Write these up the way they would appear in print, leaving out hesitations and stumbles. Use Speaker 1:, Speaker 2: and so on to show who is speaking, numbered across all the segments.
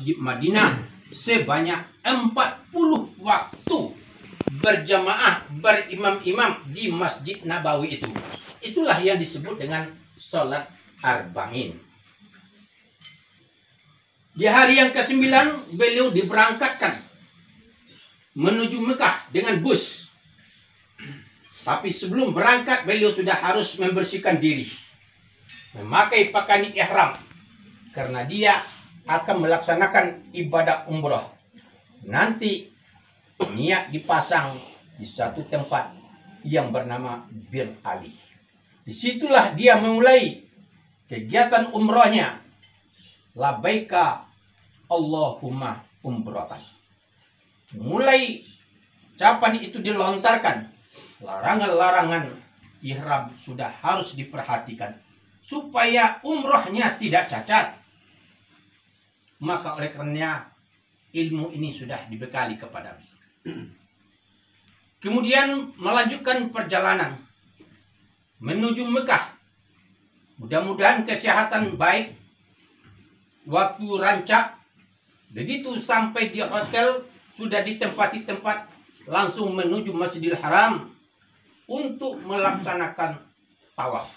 Speaker 1: Masjid Madinah sebanyak 40 waktu berjamaah berimam-imam di Masjid Nabawi itu. Itulah yang disebut dengan sholat arba'in. Di hari yang ke-9 beliau diberangkatkan menuju Mekah dengan bus. Tapi sebelum berangkat beliau sudah harus membersihkan diri, memakai pakaian ihram, karena dia akan melaksanakan ibadah umrah. Nanti niat dipasang di satu tempat yang bernama Bir Ali. Disitulah dia memulai kegiatan umrahnya. Labbaika Allahumma umratan. Mulai ucapan itu dilontarkan, larangan-larangan ihram sudah harus diperhatikan supaya umrahnya tidak cacat. Maka oleh karenanya ilmu ini sudah dibekali kepada beliau. Kemudian melanjutkan perjalanan menuju Mekah. Mudah-mudahan kesehatan baik. Waktu rancak, begitu sampai di hotel sudah ditempati tempat, langsung menuju Masjidil Haram untuk melaksanakan tawaf.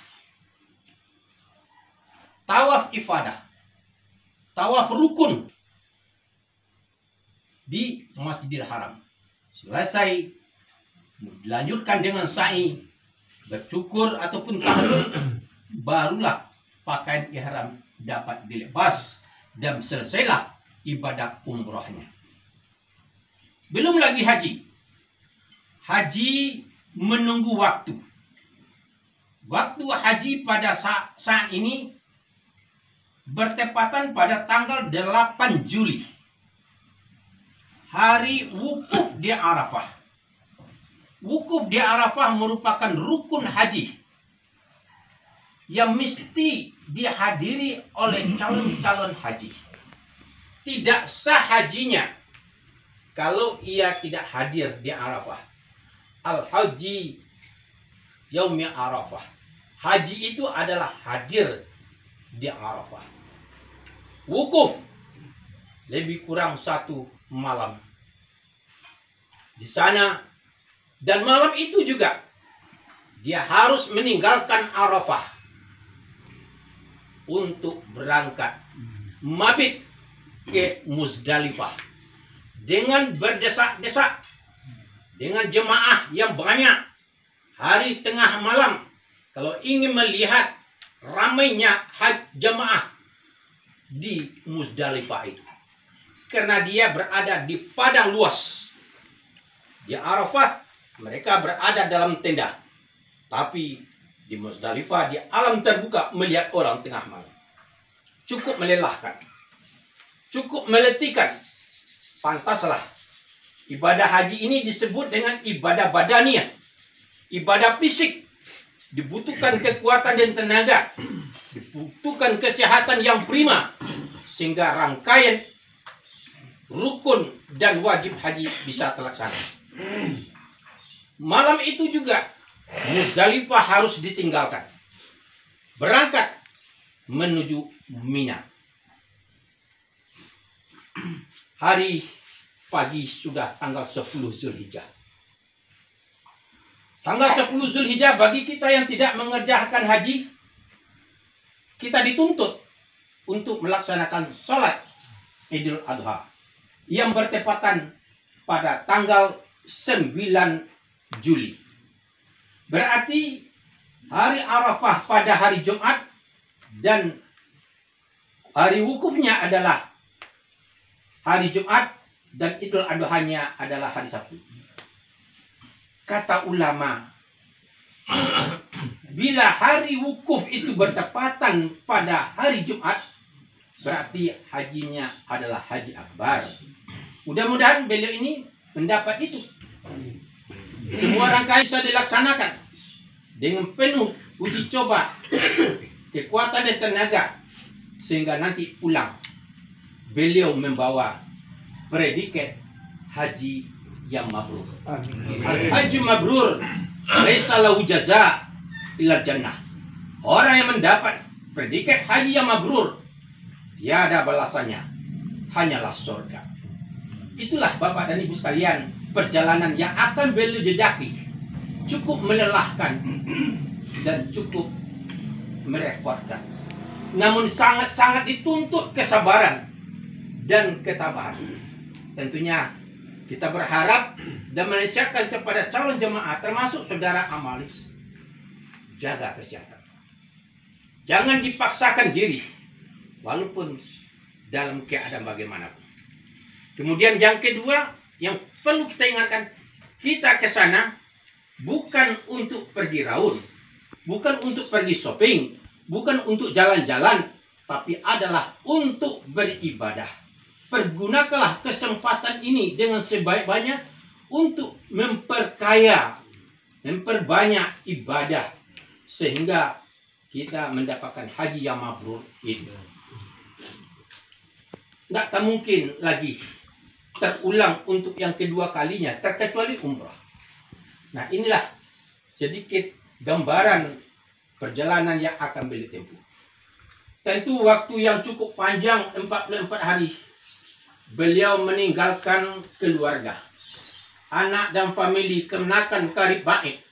Speaker 1: Tawaf ifadah, tawaf rukun di Masjidil Haram. Selesai, dilanjutkan dengan sa'i, bersyukur ataupun tahlul, barulah pakaian ihram dapat dilepas dan selesailah ibadah umrahnya. Belum lagi haji. Haji menunggu waktu. Waktu haji pada saat ini bertepatan pada tanggal 8 Juli. Hari wukuf di Arafah. Wukuf di Arafah merupakan rukun haji yang mesti dihadiri oleh calon-calon haji. Tidak sah hajinya kalau ia tidak hadir di Arafah. Al-Haji Yaumi Arafah. Haji itu adalah hadir di Arafah. Wukuf lebih kurang 1 malam di sana, dan malam itu juga dia harus meninggalkan Arafah untuk berangkat mabit ke Muzdalifah dengan berdesak-desak, dengan jemaah yang banyak. Hari tengah malam, kalau ingin melihat ramainya jemaah di Muzdalifah itu, karena dia berada di padang luas. Di Arafat mereka berada dalam tenda, tapi di Muzdalifah di alam terbuka melihat orang tengah malam. Cukup melelahkan, cukup meletihkan. Pantaslah ibadah haji ini disebut dengan ibadah badaniah, ibadah fisik. Dibutuhkan kekuatan dan tenaga, dibutuhkan kesehatan yang prima, sehingga rangkaian rukun dan wajib haji bisa terlaksana. Malam itu juga Muzdalifah harus ditinggalkan, berangkat menuju Mina. Hari pagi sudah tanggal 10 Zulhijjah. Tanggal 10 Zulhijjah bagi kita yang tidak mengerjakan haji, kita dituntut untuk melaksanakan sholat Idul Adha yang bertepatan pada tanggal 9 Juli. Berarti hari Arafah pada hari Jumat dan hari wukufnya adalah hari Jumat dan Idul Adha-nya adalah hari Sabtu. Kata ulama, bila hari wukuf itu bertepatan pada hari Jumat, berarti hajinya adalah haji akbar. Mudah-mudahan beliau ini mendapat itu. Semua rangkaian sudah dilaksanakan dengan penuh uji coba, kekuatan dan tenaga, sehingga nanti pulang beliau membawa predikat haji yang mabrur. Haji mabrur laisa lahu jaza illa jannah. Orang yang mendapat predikat haji yang mabrur tiada balasannya, hanyalah surga. Itulah Bapak dan Ibu sekalian, perjalanan yang akan beliau jejaki. Cukup melelahkan dan cukup merepotkan. Namun sangat-sangat dituntut kesabaran dan ketabahan. Tentunya kita berharap dan menasihatkan kepada calon jemaah termasuk saudara Amalis, jaga kesehatan. Jangan dipaksakan diri walaupun dalam keadaan bagaimanapun. Kemudian yang kedua yang perlu kita ingatkan, kita ke sana bukan untuk pergi raun, bukan untuk pergi shopping, bukan untuk jalan-jalan, tapi adalah untuk beribadah. Pergunakanlah kesempatan ini dengan sebaik-baiknya untuk memperkaya, memperbanyak ibadah, sehingga kita mendapatkan haji yang mabrur itu. Tidak akan mungkin lagi terulang untuk yang kedua kalinya, terkecuali umrah. Nah, inilah sedikit gambaran perjalanan yang akan beliau tempuh. Tentu waktu yang cukup panjang, 44 hari. Beliau meninggalkan keluarga, anak dan famili, kemenakan karib baik,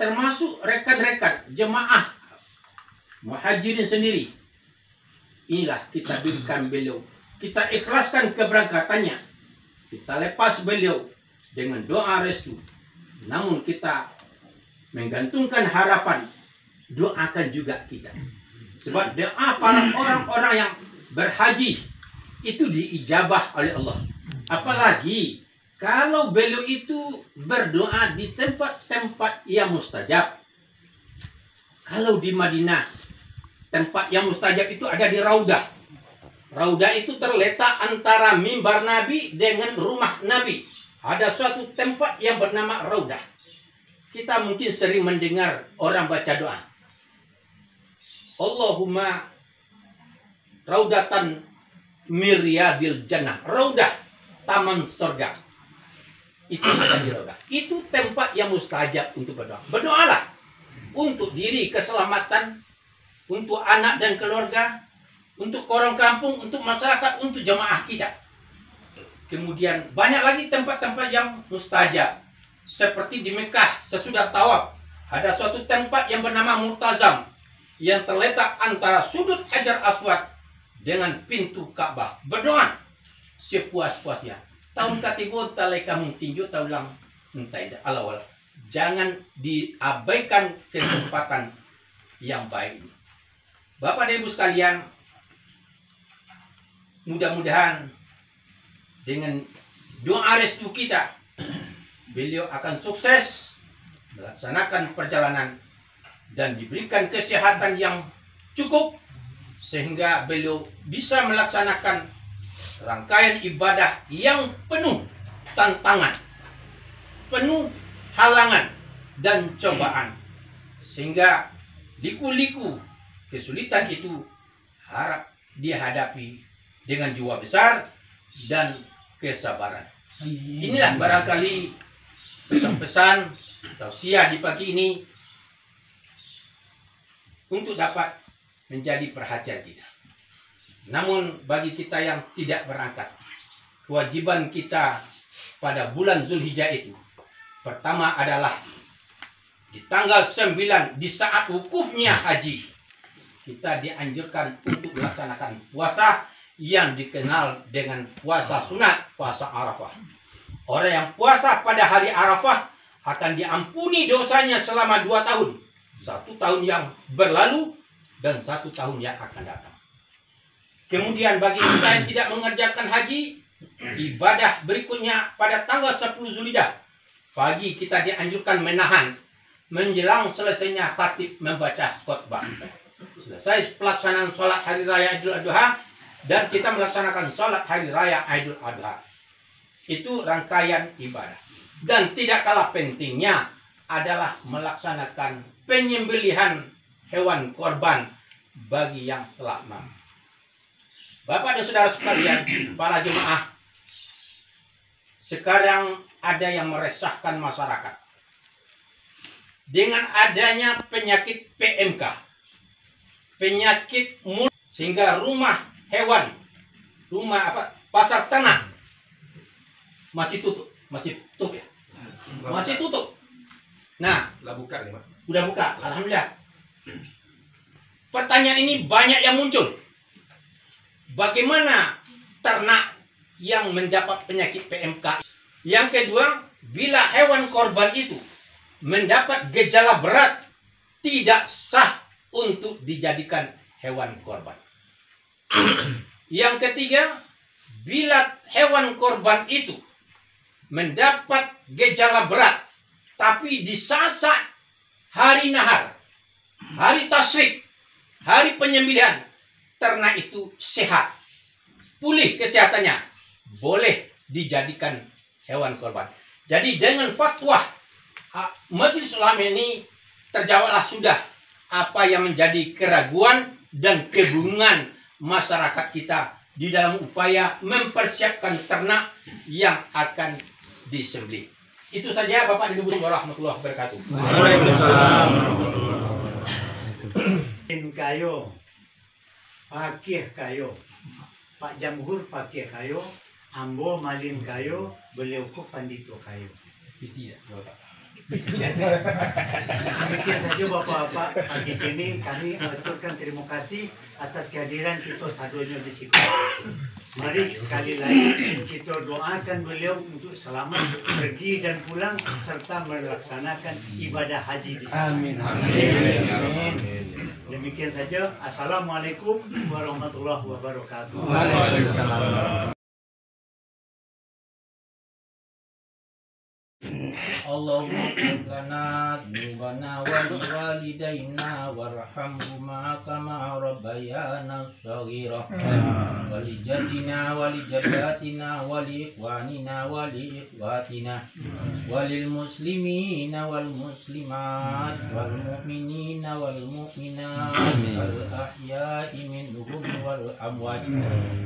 Speaker 1: termasuk rekan-rekan jemaah muhajirin sendiri. Inilah kita berikan beliau, kita ikhlaskan keberangkatannya, kita lepas beliau dengan doa restu. Namun kita menggantungkan harapan, doakan juga kita. Sebab doa para orang-orang yang berhaji itu diijabah oleh Allah. Apalagi kalau beliau itu berdoa di tempat-tempat yang mustajab. Kalau di Madinah, tempat yang mustajab itu ada di Raudah. Raudah itu terletak antara mimbar Nabi dengan rumah Nabi. Ada suatu tempat yang bernama Raudah. Kita mungkin sering mendengar orang baca doa. Allahumma raudatan miryadil jannah. Raudah, taman surga. Itu ada di Raudah. Itu tempat yang mustajab untuk berdoa. Berdoalah untuk diri keselamatan, untuk anak dan keluarga, untuk orang kampung, untuk masyarakat, untuk jemaah kita. Kemudian banyak lagi tempat-tempat yang mustajab. Seperti di Mekah sesudah tawaf, ada suatu tempat yang bernama Multazam yang terletak antara sudut Hajar Aswad dengan pintu Ka'bah. Berdoa sepuas-puasnya. Tahun katibu talai kamu tinju taulang entai alawal. Jangan diabaikan kesempatan yang baik ini. Bapak dan Ibu sekalian, mudah-mudahan dengan doa restu kita, beliau akan sukses melaksanakan perjalanan dan diberikan kesehatan yang cukup sehingga beliau bisa melaksanakan rangkaian ibadah yang penuh tantangan, penuh halangan dan cobaan, sehingga liku-liku kesulitan itu harap dihadapi dengan jiwa besar dan kesabaran. Inilah barangkali pesan-pesan tausiah di pagi ini untuk dapat menjadi perhatian kita. Namun bagi kita yang tidak berangkat, kewajiban kita pada bulan Zulhijjah itu, pertama adalah di tanggal 9 di saat wukufnya haji, kita dianjurkan untuk melaksanakan puasa yang dikenal dengan puasa sunat, puasa Arafah. Orang yang puasa pada hari Arafah akan diampuni dosanya selama 2 tahun. 1 tahun yang berlalu dan 1 tahun yang akan datang. Kemudian bagi kita yang tidak mengerjakan haji, ibadah berikutnya pada tanggal 10 Zulhijjah. Pagi kita dianjurkan menahan menjelang selesainya khatib membaca khutbah. Selesai pelaksanaan sholat hari raya Idul Adha dan kita melaksanakan sholat hari raya Idul Adha. Itu rangkaian ibadah. Dan tidak kalah pentingnya adalah melaksanakan penyembelihan hewan korban bagi yang telah mampu. Bapak dan saudara sekalian, para jemaah, sekarang ada yang meresahkan masyarakat. Dengan adanya penyakit PMK, penyakit mulut, sehingga rumah hewan, pasar tanah masih tutup ya, masih tutup. Nah,
Speaker 2: Udah buka nih, Pak.
Speaker 1: udah buka, alhamdulillah. Pertanyaan ini banyak yang muncul. Bagaimana ternak yang mendapat penyakit PMK? Yang kedua, bila hewan korban itu mendapat gejala berat, tidak sah untuk dijadikan hewan korban. Yang ketiga, bila hewan korban itu mendapat gejala berat, tapi di saat hari nahar, hari tasyrik, hari penyembelihan, ternak itu sehat, pulih kesehatannya, boleh dijadikan hewan korban. Jadi dengan fatwa Majelis Ulama ini terjawablah sudah apa yang menjadi keraguan dan kebingungan masyarakat kita di dalam upaya mempersiapkan ternak yang akan disembelih. Itu saja, Bapak dan Ibu warahmatullahi wabarakatuh.
Speaker 3: Waalaikumsalam. Kayo, pakih kayo, Pak Jamhur pakih kayo, ambo malin kayo, beliau ku pandito kayo.
Speaker 1: Tidak, Bapak.
Speaker 3: Demikian saja Bapak-Bapak, pagi ini kami aturkan terima kasih atas kehadiran kita sadonya di situ. Mari sekali lagi kita doakan beliau untuk selamat pergi dan pulang serta melaksanakan ibadah haji di sana.
Speaker 2: Amin.
Speaker 3: Amin. Demikian saja. Assalamualaikum warahmatullahi wabarakatuh.
Speaker 2: Waalaikumsalam.
Speaker 4: Allahumma ighfir lana dzunubana wa liwalidayna warhamhuma kama rabbayana shaghira wa li jaddina wa li jaddatina wa li ikhwanina wa li ikhwatina wa lil muslimina wal muslimat wal mu'minina wal mu'minat al ahya'i minhum wal amwat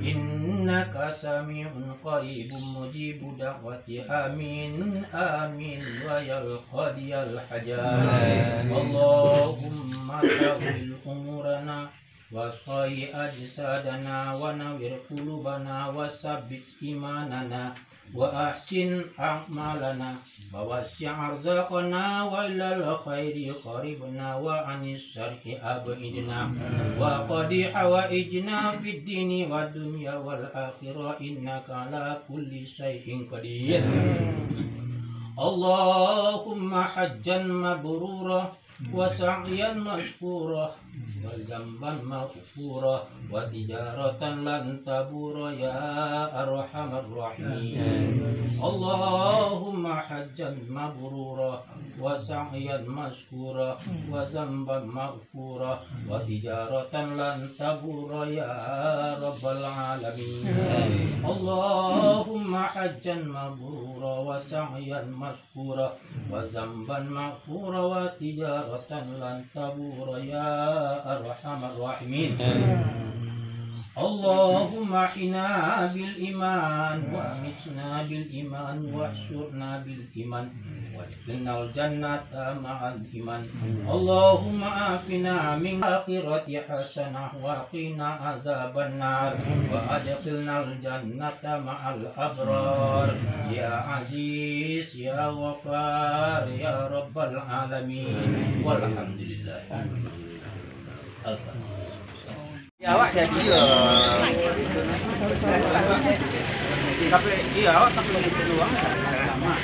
Speaker 4: innaka sami'un qaribun mujibud da'wati amin amin wa ya qadiyal hajat Allahumma tawil umurana wa sahih ajsadana wa nawir qulubana wa sabbit imanana wa ahsin a'malana wa wasi' arzaqana wa ilal khairi qaribna wa anis syarri abidna wa qadi hawaijna fid dini wad dunya wal akhirah innaka ala kulli syai'in qadir. Allahumma hajjan mabrura wa sa'yan mashkura wa zamban maghfura wa tijaratan lan tabura ya arhamar rahimin. Allahumma hajjan mabrura wa sa'yan mashkura wa zamban maghfura wa tijaratan lan tabura ya rabbal alamin. Allahumma hajjan mabrura wa sa'yan mashkura wa zamban maghfura wa tijaratan lan tabura ya arhamar rahimin. Allahumma hina bil iman wa amitna bil iman wa hsyurna bil iman wa adkhilnal jannata ma'al iman. Allahumma afina min akhirati hasanah wa qina azaban nar wa adkhilnal jannata ma'al abrar ya aziz ya ghafar ya rabbal alamin walhamdulillah.
Speaker 5: Ya awak jadi tapi iya awak tak perlu doang lama.